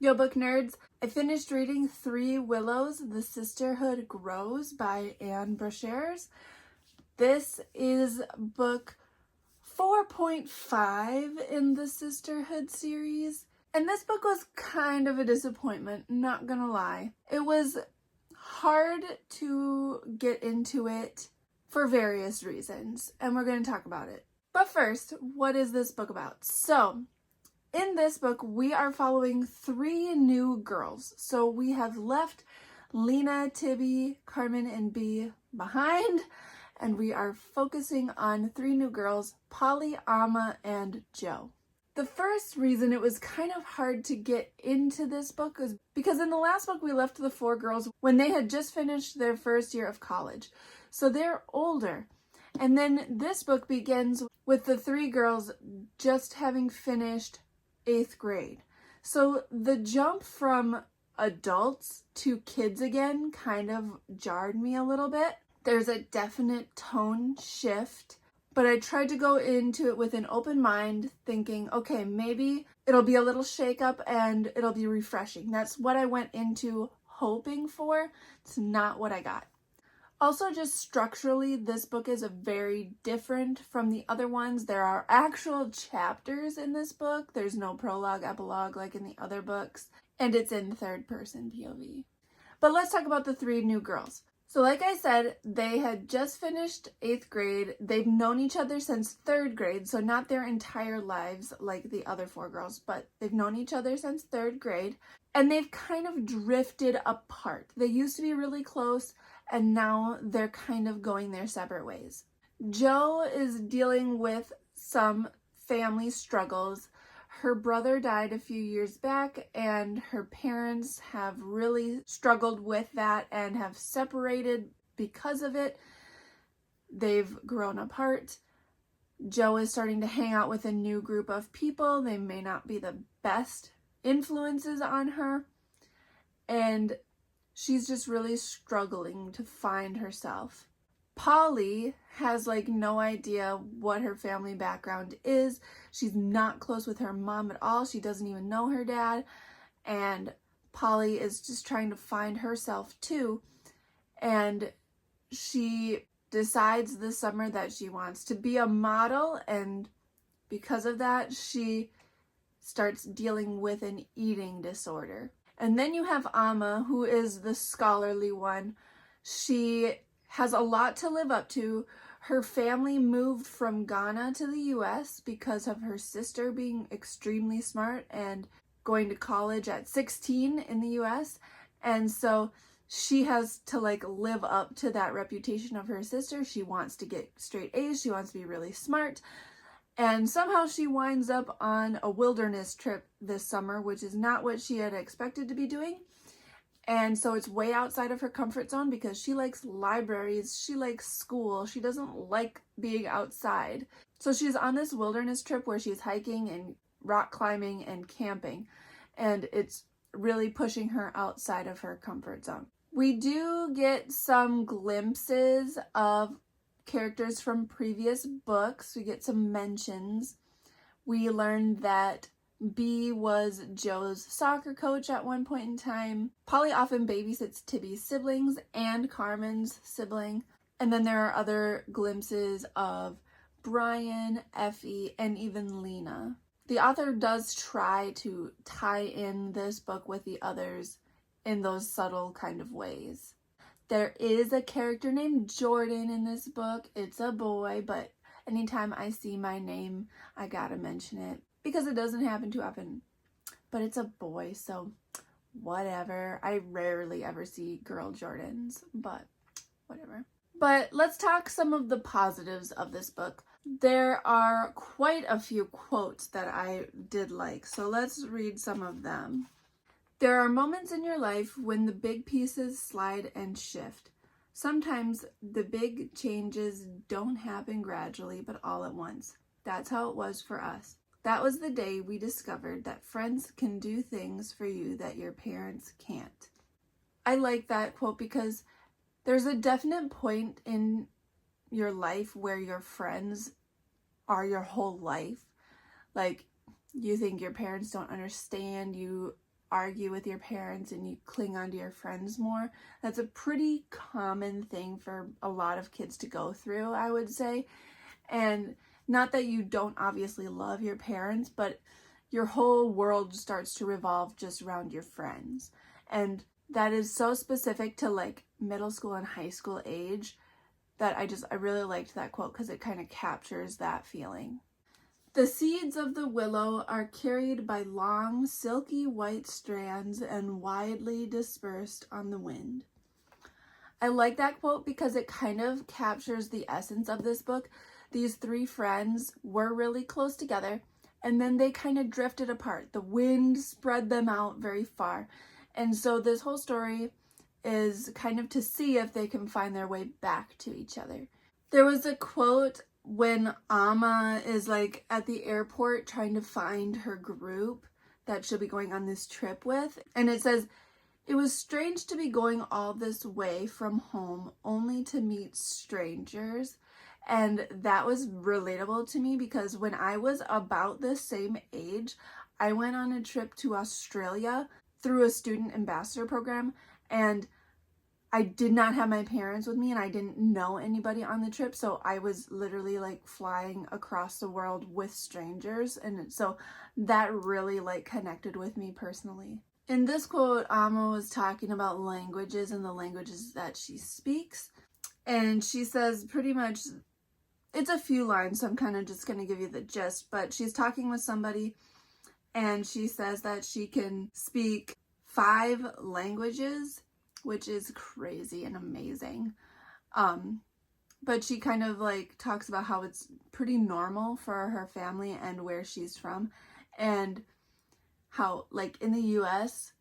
Yo, book nerds! I finished reading 3 Willows, The Sisterhood Grows by Ann Brashares. This is book 4.5 in the Sisterhood series. And this book was kind of a disappointment, not gonna lie. It was hard to get into it for various reasons, and we're going to talk about it. But first, what is this book about? So, in this book, we are following 3 new girls. So we have left Lena, Tibby, Carmen, and Bee behind, and we are focusing on 3 new girls, Polly, Amma, and Jo. The first reason it was kind of hard to get into this book is because in the last book we left the 4 girls when they had just finished their first year of college. So they're older. And then this book begins with the 3 girls just having finished 8th grade. So the jump from adults to kids again kind of jarred me a little bit. There's a definite tone shift, but I tried to go into it with an open mind, thinking, okay, maybe it'll be a little shake up and it'll be refreshing. That's what I went into hoping for. It's not what I got. Also, just structurally, this book is very different from the other ones. There are actual chapters in this book. There's no prologue, epilogue like in the other books, and it's in third person POV. But let's talk about the 3 new girls. So like I said, they had just finished 8th grade. They've known each other since 3rd grade, so not their entire lives like the other 4 girls, but they've known each other since 3rd grade, and they've kind of drifted apart. They used to be really close, and now they're kind of going their separate ways. Jo is dealing with some family struggles. Her brother died a few years back, and her parents have really struggled with that and have separated because of it. They've grown apart. Jo is starting to hang out with a new group of people. They may not be the best influences on her, and she's just really struggling to find herself. Polly has no idea what her family background is. She's not close with her mom at all. She doesn't even know her dad. And Polly is just trying to find herself too. And she decides this summer that she wants to be a model. And because of that, she starts dealing with an eating disorder. And then you have Amma, who is the scholarly one. She has a lot to live up to. Her family moved from Ghana to the US because of her sister being extremely smart and going to college at 16 in the US. And so she has to live up to that reputation of her sister. She wants to get straight A's. She wants to be really smart. And somehow she winds up on a wilderness trip this summer, which is not what she had expected to be doing. And so it's way outside of her comfort zone because she likes libraries, she likes school, she doesn't like being outside. So she's on this wilderness trip where she's hiking and rock climbing and camping. And it's really pushing her outside of her comfort zone. We do get some glimpses of characters from previous books. We get some mentions. We learn that Bee was Jo's soccer coach at one point in time. Polly often babysits Tibby's siblings and Carmen's sibling. And then there are other glimpses of Brian, Effie, and even Lena. The author does try to tie in this book with the others in those subtle kind of ways. There is a character named Jordan in this book. It's a boy, but anytime I see my name, I gotta mention it because it doesn't happen too often. But it's a boy, so whatever. I rarely ever see girl Jordans, but whatever. But let's talk some of the positives of this book. There are quite a few quotes that I did like, so let's read some of them. There are moments in your life when the big pieces slide and shift. Sometimes the big changes don't happen gradually, but all at once. That's how it was for us. That was the day we discovered that friends can do things for you that your parents can't. I like that quote because there's a definite point in your life where your friends are your whole life. You think your parents don't understand you argue with your parents and you cling on to your friends more. That's a pretty common thing for a lot of kids to go through, I would say. And not that you don't obviously love your parents, but your whole world starts to revolve just around your friends. And that is so specific to like middle school and high school age that I really liked that quote because it kind of captures that feeling. The seeds of the willow are carried by long, silky white strands and widely dispersed on the wind. I like that quote because it kind of captures the essence of this book. These three friends were really close together, and then they kind of drifted apart. The wind spread them out very far. And so this whole story is kind of to see if they can find their way back to each other. There was a quote when Amma is like at the airport trying to find her group that she'll be going on this trip with. And it says, "It was strange to be going all this way from home only to meet strangers." And that was relatable to me because when I was about the same age, I went on a trip to Australia through a student ambassador program, and I did not have my parents with me and I didn't know anybody on the trip. So I was literally like flying across the world with strangers. And so that really like connected with me personally. In this quote, Amma was talking about languages and the languages that she speaks. And she says pretty much, it's a few lines, so I'm kind of just going to give you the gist. But she's talking with somebody and she says that she can speak 5 languages, which is crazy and amazing. But she kind of like talks about how it's pretty normal for her family and where she's from, and how like in the US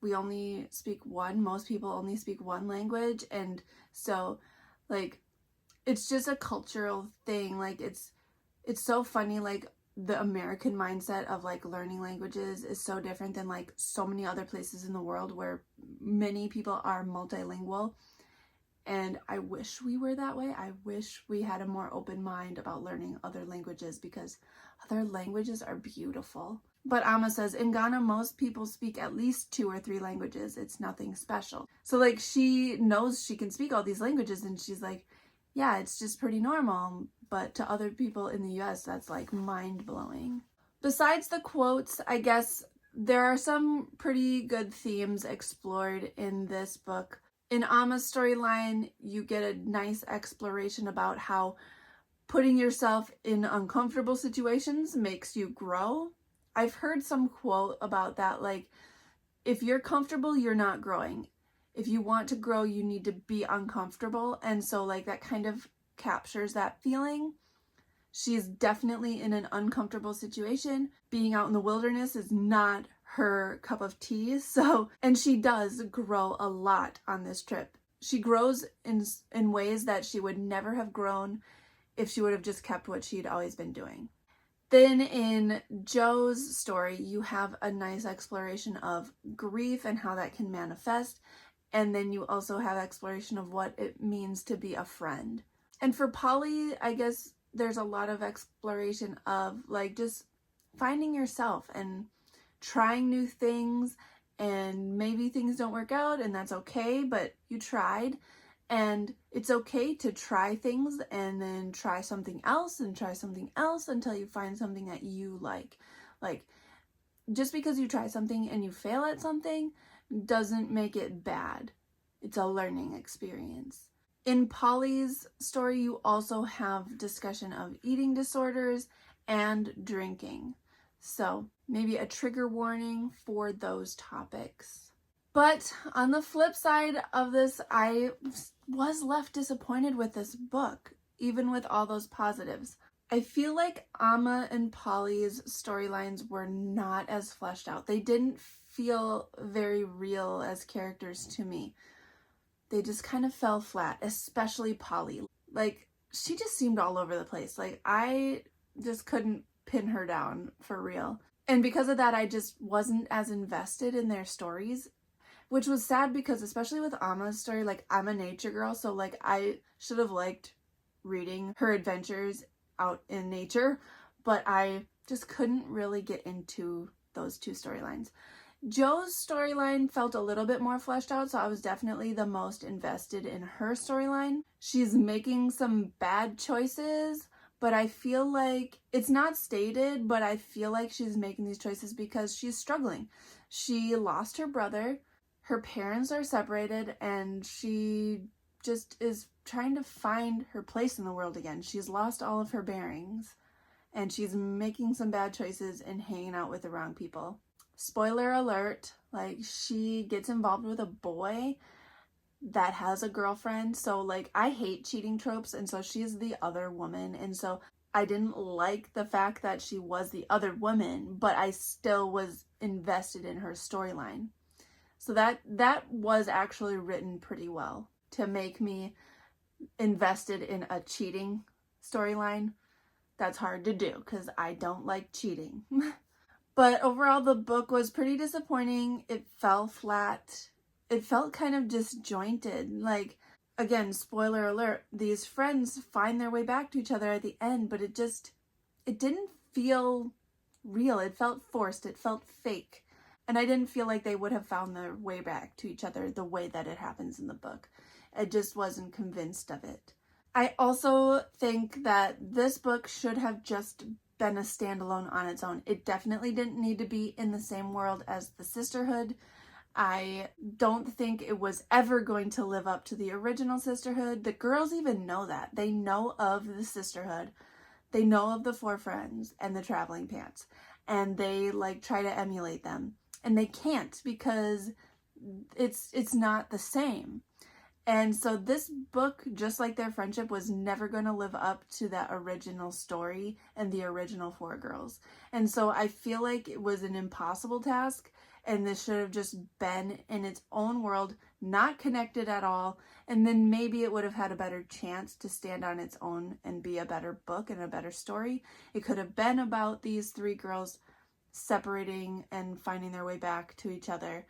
we only speak one, most people only speak one language, and so like it's just a cultural thing. Like it's so funny, like the American mindset of like learning languages is so different than like so many other places in the world where many people are multilingual. And I wish we were that way. I wish we had a more open mind about learning other languages because other languages are beautiful. But Amma says, in Ghana, most people speak at least 2 or 3 languages. It's nothing special. So like she knows she can speak all these languages and she's like, yeah, it's just pretty normal. But to other people in the US, that's like mind-blowing. Besides the quotes, I guess there are some pretty good themes explored in this book. In Amma's storyline, you get a nice exploration about how putting yourself in uncomfortable situations makes you grow. I've heard some quote about that, like, if you're comfortable, you're not growing. If you want to grow, you need to be uncomfortable. And so like that kind of captures that feeling. She's definitely in an uncomfortable situation. Being out in the wilderness is not her cup of tea. So, and she does grow a lot on this trip. She grows in ways that she would never have grown if she would have just kept what she'd always been doing. Then in Joe's story, you have a nice exploration of grief and how that can manifest. And then you also have exploration of what it means to be a friend. And for Polly, I guess there's a lot of exploration of like just finding yourself and trying new things, and maybe things don't work out and that's okay, but you tried. And it's okay to try things and then try something else and try something else until you find something that you like. Like just because you try something and you fail at something doesn't make it bad. It's a learning experience. In Polly's story, you also have discussion of eating disorders and drinking. So maybe a trigger warning for those topics. But on the flip side of this, I was left disappointed with this book, even with all those positives. I feel like Amma and Polly's storylines were not as fleshed out. They didn't feel very real as characters to me. They just kind of fell flat, especially Polly. Like, she just seemed all over the place. Like, I just couldn't pin her down for real. And because of that, I just wasn't as invested in their stories, which was sad because especially with Amma's story, like, I'm a nature girl, so like I should have liked reading her adventures out in nature, but I just couldn't really get into those 2 storylines. Joe's storyline felt a little bit more fleshed out, so I was definitely the most invested in her storyline. She's making some bad choices, but I feel like, it's not stated, but I feel like she's making these choices because she's struggling. She lost her brother, her parents are separated, and she just is trying to find her place in the world again. She's lost all of her bearings, and she's making some bad choices and hanging out with the wrong people. Spoiler alert, like, she gets involved with a boy that has a girlfriend. So like, I hate cheating tropes, and so she's the other woman, and so I didn't like the fact that she was the other woman, but I still was invested in her storyline. So that was actually written pretty well to make me invested in a cheating storyline. That's hard to do because I don't like cheating. But overall, the book was pretty disappointing. It fell flat. It felt kind of disjointed. Like, again, spoiler alert, these friends find their way back to each other at the end, but it didn't feel real. It felt forced. It felt fake. And I didn't feel like they would have found their way back to each other the way that it happens in the book. I just wasn't convinced of it. I also think that this book should have just been a standalone on its own. It definitely didn't need to be in the same world as the Sisterhood. I don't think it was ever going to live up to the original Sisterhood. The girls even know that. They know of the Sisterhood. They know of the four friends and the traveling pants. And they like try to emulate them. And they can't because it's not the same. And so this book, just like their friendship, was never going to live up to that original story and the original four girls. And so I feel like it was an impossible task, and this should have just been in its own world, not connected at all, and then maybe it would have had a better chance to stand on its own and be a better book and a better story. It could have been about these three girls separating and finding their way back to each other,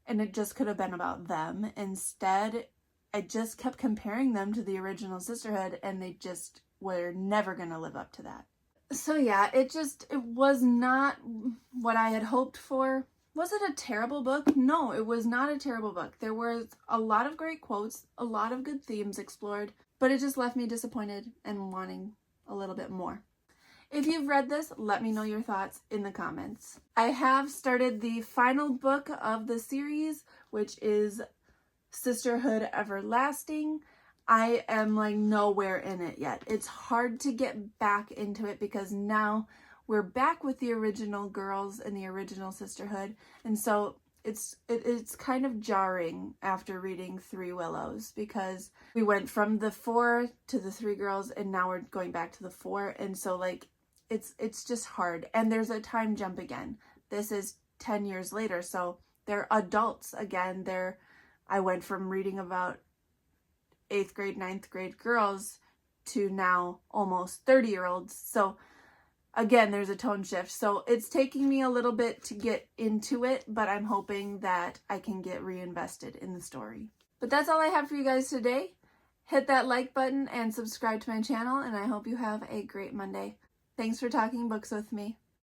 and it just could have been about them. Instead, I just kept comparing them to the original Sisterhood, and they just were never going to live up to that. So yeah, it was not what I had hoped for. Was it a terrible book? No, it was not a terrible book. There was a lot of great quotes, a lot of good themes explored, but it just left me disappointed and wanting a little bit more. If you've read this, let me know your thoughts in the comments. I have started the final book of the series, which is Sisterhood Everlasting. I am like nowhere in it yet. It's hard to get back into it because now we're back with the original girls and the original Sisterhood, and so it's kind of jarring after reading Three Willows, because we went from the four to the three girls and now we're going back to the four, and so like it's just hard. And there's a time jump again. This is 10 years later, so they're adults again. I went from reading about 8th grade, 9th grade girls to now almost 30-year-olds. So again, there's a tone shift. So it's taking me a little bit to get into it, but I'm hoping that I can get reinvested in the story. But that's all I have for you guys today. Hit that like button and subscribe to my channel, and I hope you have a great Monday. Thanks for talking books with me.